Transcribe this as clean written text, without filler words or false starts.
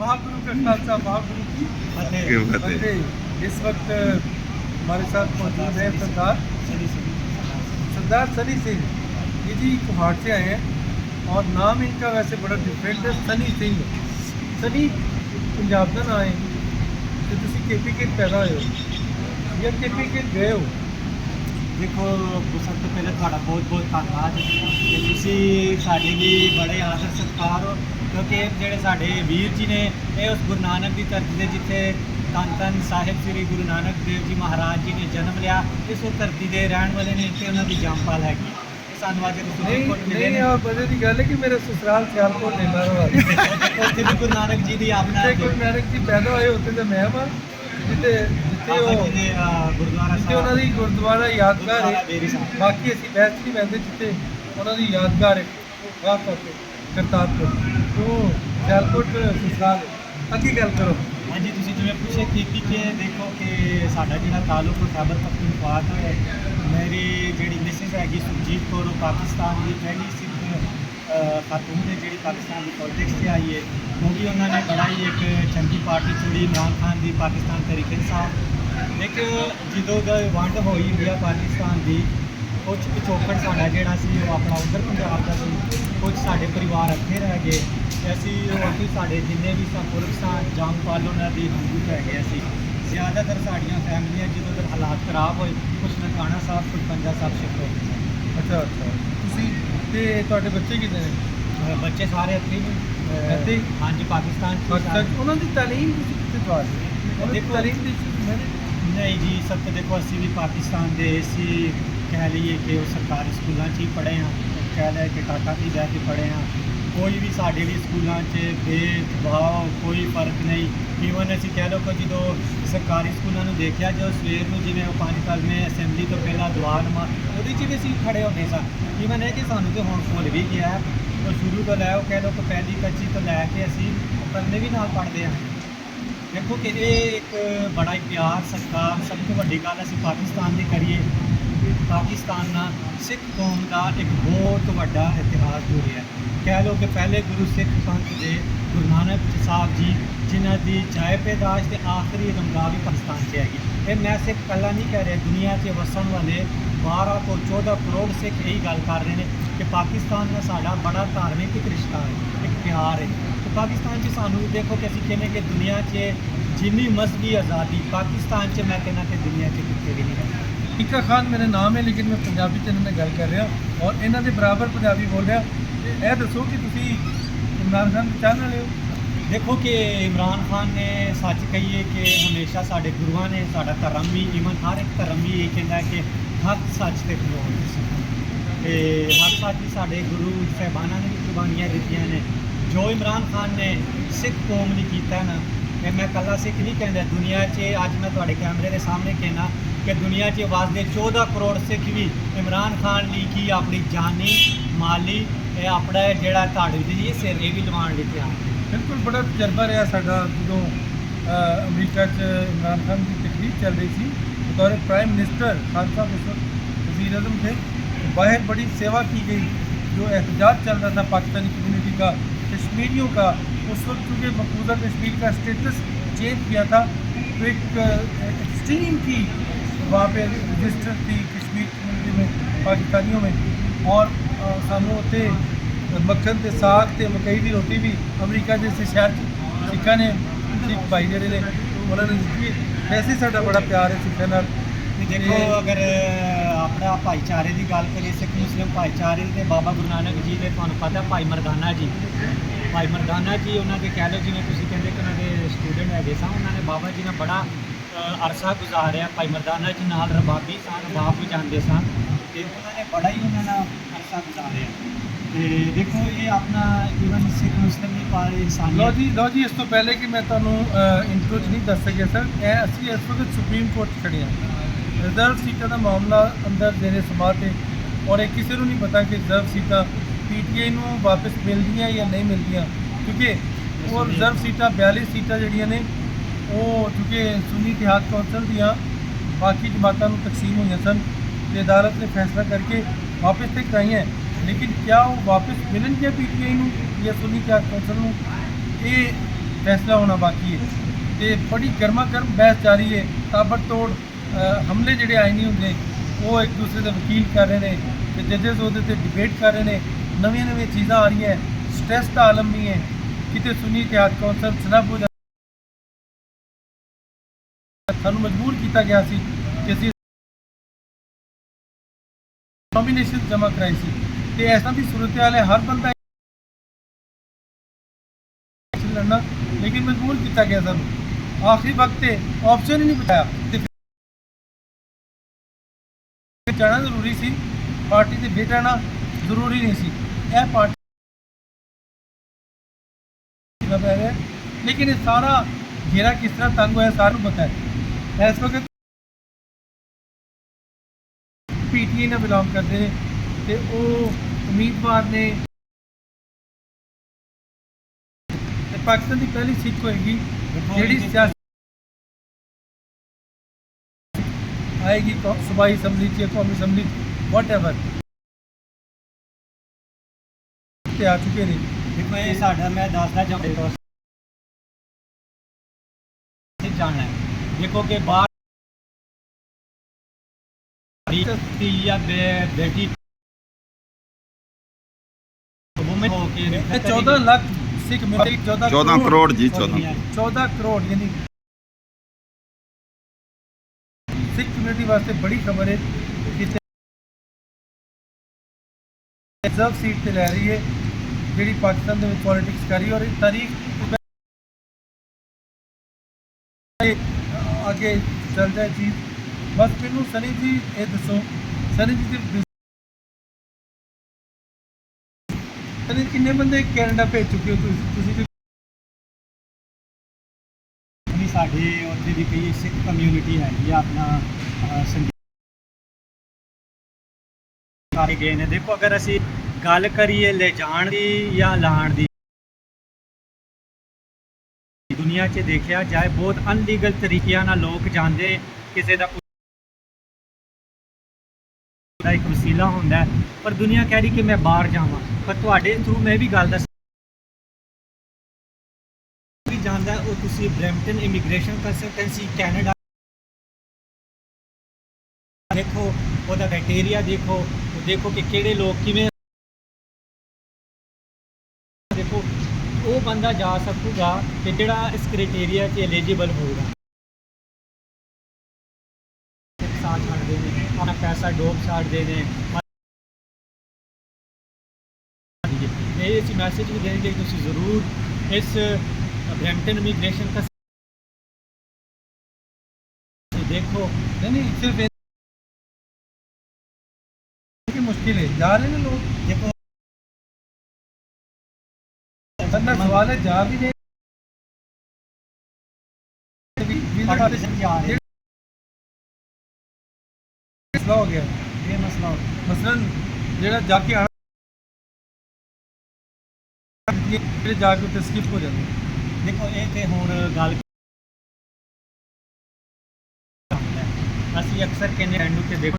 महागुरु का खालसा महागुरु की फतेह। इस वक्त हमारे साथ मौजूद है सरदार सनी सिंह। ये जी कुहाड़ से आए हैं और नाम इनका वैसे बड़ा डिफरेंट है, सनी सिंह। सनी पंजाब का नाम है तो तुम KPK पैदा हो या KPK गए हो? देखो सब तो पहले थोड़ा बहुत बहुत धन्यवाद कि तुसी साडे लिए बड़े आदर सत्कार हो, क्योंकि जेडे साडे वीर जी ने ये उस गुरु नानक की धरती से जिथे धन धन साहिब श्री गुरु नानक देव जी महाराज जी ने जन्म लिया, इस धरती के रहने वाले ने इतने उन्होंने जमपाल हैगी। नहीं और बड़े की गल है कि मेरा ससुराल सियालकोट लेना गुरु नानक जी की अपना गुरु नानक जी पैदा होए उत्थे तो मैं हाँ जिते गुरुद्वारा यादगार है। बाकी असी बहस नहीं बहते जिते उन्होंने यादगार है खास तौर पर करतारपुर तो सियालकोट ससुराल है। अगे गल करो। हाँ जी, तुम जिवें पूछे KPK देखो कि साडा जिहड़ा ताल्लुक खैबर पख्तूनख्वा तो है। मेरी जिहड़ी मिसिस हैगी सुरजीत कौर पाकिस्तान की पहली सिख खातून है जिहड़ी पाकिस्तान की पॉलिटिक्स से आई है। वो भी उन्होंने बड़ा ही एक चंगी पार्टी चुनी इमरान खान की पाकिस्तान तरीके साहब। एक जो वंड होई इंडिया पाकिस्तान की कुछ पिछोकड़ साडा जिहड़ा सी अपना उधर पंजाब का सी, कुछ साडे परिवार अगे रह गए असी होर साडे जिन्ने भी पुरख सन जंगपाल उन्होंने दी हिंदू है असी ज़्यादातर साड़ियाँ फैमिलियाँ जो उधर हालात खराब होए कुछ ननकाना साहब कुछ पंजा साहब शिफ्ट हो गए। अच्छा अच्छा तुम बच्चे कितने ने? बच्चे सारे इतने हाँ जी पाकिस्तान उन्होंने तालीम देखो नहीं जी सब तो देखो असी भी पाकिस्तान के इसी कह लीए कि सरकारी स्कूलों ही पढ़े हैं, कह लें कि टाटा भी जाके पढ़े हैं। कोई भी साढ़े भी स्कूलों भेदभाव कोई फर्क नहीं। ईवन असी कह लो कि जो सरकारी स्कूलों देखा जो सवेर में जिमें पानी कल में असैम्बली तो पहला दुआ नमाज वो भी असी खड़े होते सन। ईवन है कि सानू तो हुण भुल भी गया है तो शुरू तो लै कह लो कि पहली कच्ची तो लैके असी पढ़ने भी नाल पढ़ते हैं। देखो कि ये एक बड़ा ही प्यार सत्कार सब तो वड्डी गल असी पाकिस्तान की करिए। पाकिस्तान ना सिख कौम का एक बहुत बड़ा इतिहास जुड़िया है। कह लो कि पहले गुरु सिख पंथ के गुरु नानक साहब जी जिन्हों की जाए पैदाश के आखिरी रमगा भी पाकिस्तान से हैगी। ये मैं सिख कला नहीं कह रहा, दुनिया से वसन वाले 12 तो 14 करोड़ सिख यही गल कर रहे हैं कि पाकिस्तान का साड़ा बड़ा धार्मिक एक रिश्ता है, एक प्यार है। तो पाकिस्तान से सानू देखो कि असी कहने कि दुनिया से जिन्नी मजहबी आज़ादी पाकिस्तान से मैं कहना कि दुनिया से कितने भी नहीं है। टीका खान मेरा नाम है लेकिन मैं पंजाबी च इन्होंने गल कर रहा और इन्हों के बराबर पंजाबी बोल रहा। यह दसो कि तुम इमरान खान चाहने वाले हो? देखो कि इमरान खान ने सच कहिए कि हमेशा साढ़े गुरुआ ने साड़ा धर्म भी ईवन हर एक धर्म भी ये कहता है कि हक सच से खलोन हर सच भी साढ़े गुरु साहबाना ने भी कुर्बानियाँ दित्तियां ने। जो इमरान खान ने सिख कौम ने किया ना, मैं कला सिख नहीं कहता दुनिया से अज मैं थोड़े कैमरे के सामने कहना कि दुनिया से वास्ते 14 करोड़ सिख भी इमरान खान ली की अपनी जानी माली अपना जोड़ा धाड़ भी सिर ये भी लवाण लिए तैयार। बिल्कुल बड़ा तजर्बा रहा साडा जो अमरीका इमरान खान की तकरीर चल रही थी बतौर प्राइम मिनिस्टर। खान साहब उस वक्त वज़ीर आज़म थे, बाहर बड़ी सेवा की गई। जो एहतजाज चल रहा था पाकिस्तानी कम्यूनिटी का कश्मीरियों का, उस वक्त चूँकि मकबूजा कश्मीर का स्टेटस चेंज किया था तो एक एक्सट्रीम की वहाँ पे रजिस्टर थी कश्मीर कम्यूनिटी में पाकिस्तानियों में। और सानू उत्थे मक्खन के साग ते मकई की रोटी भी अमरीका जैसे शहर सिखा ने सिख भाई जोड़े ने उन्होंने दिखी। वैसे साडा बड़ा प्यार है सिखा नाल। देखो अगर अपना भाईचारे की गल करिए सिख मुस्लिम भाईचारे के बाबा गुरु नानक जी के तुहानू पता भाई मरदाना जी उन्होंने कह लो जिवें तुसीं कहंदे कि उन्होंने स्टूडेंट है सन, उन्होंने बाबा जी ने बड़ा अरसा गुजारिया। भाई मरदाना जी नाल रबाबी सन बाप बजाते सन तो उन्होंने बड़ा ही उन्होंने अरसा गुजारिया। तो देखो ये अपना ईवन सिख मुस्लिम की पारी इंसानियत। लो जी इस तो पहले कि मैं तुहानू इंट्रो च नहीं दस सकिया सर, असीं इस वक्त सुप्रीम कोर्ट खड़े हैं। रिजर्व सीटां का मामला अंदर जेरे समात है और एक किसी को नहीं पता कि रिजर्व सीटां PTI नूं वापस मिलदियां या नहीं मिलदियां, क्योंकि वो रिजर्व सीटां 42 सीटां जिहड़ियां ने वो चूँकि सुन्नी इतिहाद कौंसल दियां बाकी जमातों को तकसीम हुई सन तो अदालत ने फैसला करके वापस तो कराई हैं। लेकिन क्या वो वापस मिलनगियां PTI नूं या सुन्नी इतिहाद कौंसल नूं, ये फैसला होना बाकी है। तो बड़ी गर्मा गर्म बहस जारी है, ताबड़तोड़ हमले ਜਿਹੜੇ ਆਏ ਨਹੀਂ ਹੁੰਦੇ ਉਹ ਇੱਕ ਦੂਸਰੇ ਦੇ ਵਕੀਲ ਕਰ ਰਹੇ ਨੇ ਤੇ ਜੱਜਸ ਉਹਦੇ ਤੇ ਡਿਬੇਟ ਕਰ ਰਹੇ ਨੇ। ਨਵੀਆਂ ਨਵੀਆਂ ਚੀਜ਼ਾਂ ਆ ਰਹੀਆਂ, ਸਟ੍ਰੈਸ ਦਾ ਆਲਮ ਨਹੀਂ ਹੈ। ਕਿਤੇ ਸੁਨੀ ਇਤਿਹਾਦ ਕੌਂਸਲ ਸਨਬ ਹੋ ਸਾਨੂੰ ਮਜਬੂਰ ਕੀਤਾ ਗਿਆ ਸੀ ਕਿ ਅਸੀਂ ਨੋਮੀਨੇਸ਼ਨ ਜਮ੍ਹਾਂ ਕਰਾਈ ਸੀ ਤੇ ਐਸਾ ਵੀ ਸੂਰਤ ਹਾਲ ਹੈ ਹਰ ਬੰਦਾ ਲੜਨਾ, ਲੇਕਿਨ ਮਜਬੂਰ ਕੀਤਾ ਗਿਆ ਸਾਨੂੰ। ਆਖਰੀ ਵਕਤ ਤੇ ਆਪਸ਼ਨ ਹੀ ਨਹੀਂ ਬਚਾਇਆ ਤੇ ਜਾਣਾ ਜ਼ਰੂਰੀ ਸੀ, ਪਾਰਟੀ ਦੇ ਵਿੱਚ ਰਹਿਣਾ ਜ਼ਰੂਰੀ ਨਹੀਂ ਸੀ। ਇਹ ਪਾਰਟੀ ਦਾ ਪੈ ਰਿਹਾ, ਲੇਕਿਨ ਇਹ ਸਾਰਾ ਘੇਰਾ ਕਿਸ ਤਰ੍ਹਾਂ ਤੰਗ ਹੋਇਆ ਸਾਰਿਆਂ ਨੂੰ ਪਤਾ ਹੈ। ਇਸ ਵਕਤ ਪੀਟੀਆਈ ਨਾਲ ਬਿਲੋਂਗ ਕਰਦੇ ਨੇ ਤੇ ਉਹ ਉਮੀਦਵਾਰ ਨੇ ਤੇ ਪਾਕਿਸਤਾਨ ਦੀ ਪਹਿਲੀ ਸਿੱਖ ਹੋਏਗੀ ਜਿਹੜੀ ਸਿਆਸਤ ਆਏਗੀ ਸੂਬਾਈ ਅਸੈਂਬਲੀ 'ਚ, ਕੌਮੀ ਅਸੈਂਬਲੀ 'ਚ, ਵਾਟ ਐਵਰ ਤੇ ਆ ਚੁੱਕੇ ਨੇ। ਦੇਖੋ ਇਹ ਸਾਡਾ ਮੈਂ ਦੱਸਦਾ ਜਾਵਾਂ ਜਾਣਾ ਹੈ। ਦੇਖੋ ਕਿ ਬਾਹਰ ਜਾਂ ਬੇਟੀ ਵੂਮਨ ਹੋ ਕੇ 14 ਲੱਖ ਸਿੱਖ 14 ਕਰੋੜ ਜੀ 14 ਕਰੋੜ ਯਾਨੀ ਸਿੱਖ ਕਮਿਊਨਿਟੀ ਵਾਸਤੇ ਬੜੀ ਖਬਰ ਹੈ ਕਿ ਰਿਜ਼ਰਵ ਸੀਟ ਤੇ ਲੈ ਰਹੀ ਹੈ ਜਿਹੜੀ ਪਾਕਿਸਤਾਨ ਦੇ ਵਿੱਚ ਪੋਲਿਟਿਕਸ ਕਰ ਰਹੀ ਹੈ। ਔਰ ਇਹ ਤਾਰੀਖ ਅੱਗੇ ਚੱਲ ਜਾਏ ਚੀਜ਼। ਬਸ ਮੈਨੂੰ ਸਨੀ ਜੀ ਇਹ ਦੱਸੋ, ਸਨੀ ਜੀ ਦੇ ਸਨੀ ਕਿੰਨੇ ਬੰਦੇ ਕੈਨੇਡਾ ਭੇਜ ਚੁੱਕੇ ਹੋ ਤੁਸੀਂ? ਸਾਡੇ ਉੱਥੇ ਦੀ ਕਈ ਸਿੱਖ ਕਮਿਊਨਿਟੀ ਹੈਗੀ ਆ ਆਪਣਾ ਸਾਰੇ ਗਏ ਨੇ। ਦੇਖੋ ਅਗਰ ਅਸੀਂ ਗੱਲ ਕਰੀਏ ਲੈ ਜਾਣ ਦੀ ਜਾਂ ਲਾਣ ਦੀ, ਦੁਨੀਆ 'ਚ ਦੇਖਿਆ ਜਾਏ ਬਹੁਤ ਅਨਲੀਗਲ ਤਰੀਕਿਆਂ ਨਾਲ ਲੋਕ ਜਾਂਦੇ, ਕਿਸੇ ਦਾ ਇੱਕ ਵਸੀਲਾ ਹੁੰਦਾ ਪਰ ਦੁਨੀਆ ਕਹਿ ਰਹੀ ਕਿ ਮੈਂ ਬਾਹਰ ਜਾਵਾਂ। ਪਰ ਤੁਹਾਡੇ ਥਰੂ ਮੈਂ ਵੀ ਗੱਲ ਦੱਸ ਜਾਂਦਾ ਉਹ ਤੁਸੀਂ ਬਰੈਂਪਟਨ ਇਮੀਗ੍ਰੇਸ਼ਨ ਕੰਸਲਟੈਂਸੀ ਕੈਨੇਡਾ ਦੇਖੋ, ਉਹਦਾ ਕ੍ਰਾਈਟੇਰੀਆ ਦੇਖੋ ਕਿ ਕਿਹੜੇ ਲੋਕ ਕਿਵੇਂ ਦੇਖੋ ਉਹ ਬੰਦਾ ਜਾ ਸਕੂਗਾ ਕਿ ਜਿਹੜਾ ਇਸ ਕ੍ਰਾਈਟੇਰੀਆ 'ਚ ਐਲੀਜੀਬਲ ਹੋਊਗਾ। ਸਾਥ ਛੱਡਦੇ ਨੇ, ਆਪਣਾ ਪੈਸਾ ਡੋਬ ਛੱਡਦੇ ਨੇ। ਇਹ ਅਸੀਂ ਮੈਸੇਜ ਵੀ ਦੇਣਗੇ ਕਿ ਤੁਸੀਂ ਜ਼ਰੂਰ ਇਸ ਬਰੈਂਪਟਨ ਇਮੀਗ੍ਰੇਸ਼ਨ का देखो। नहीं सिर्फ की मुश्किल है, जा रहे हैं लोग। देखो सर सवाल है, जा भी नहीं मसला हो गया, ये मसला मसलन ਜਿਹੜਾ ਜਾ ਕੇ ਆਣਾ ਜਿਹੜੇ ਜਾ ਕੇ ਉੱਤੇ ਸਕਿਪ ਹੋ ਜਾਂਦੇ। देखो ये तो ਹੁਣ ਗੱਲ ਅਸੀਂ ਅਕਸਰ ਕਹਿੰਦੇ ਐਂਡੂ ਤੇ ਦੇਖੋ